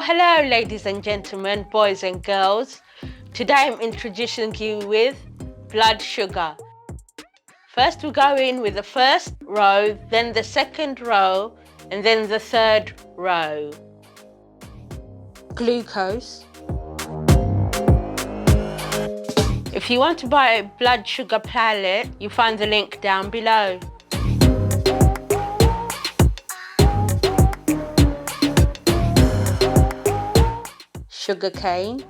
Hello ladies and gentlemen, boys and girls. Today I'm introducing you with blood sugar. First we go in with the first row, then the second row, and then the third row. Glucose. If you want to buy a blood sugar palette, you find the link down below. Sugar cane.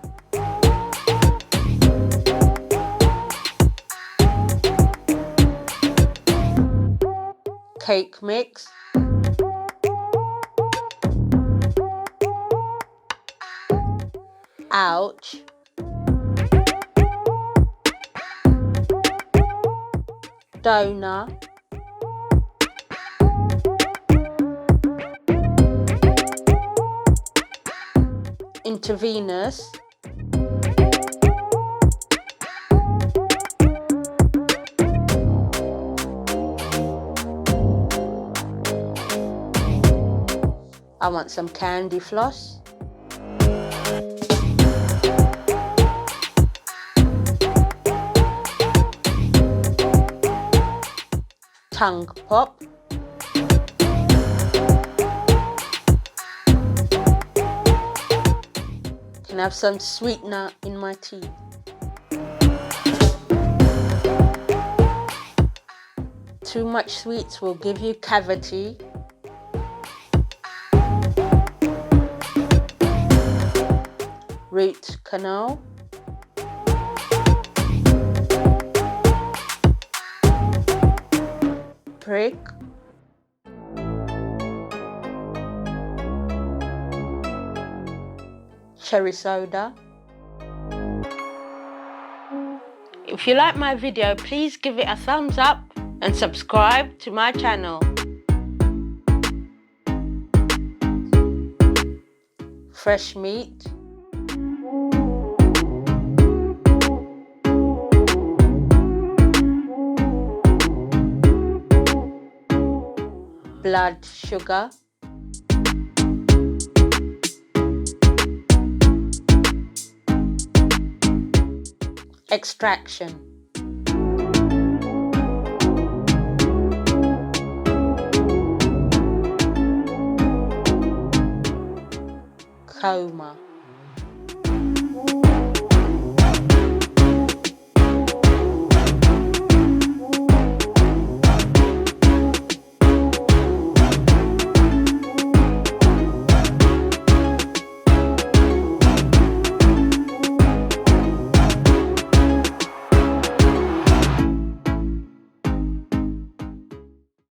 Cake mix. Ouch. Donor. Intravenous. I want some candy floss. Tongue pop. Can have some sweetener in my tea. Too much sweets will give you cavity. Root canal. Prick. Cherry soda. If you like my video, please give it a thumbs up and subscribe to my channel. Fresh meat. Blood sugar. Extraction. Coma.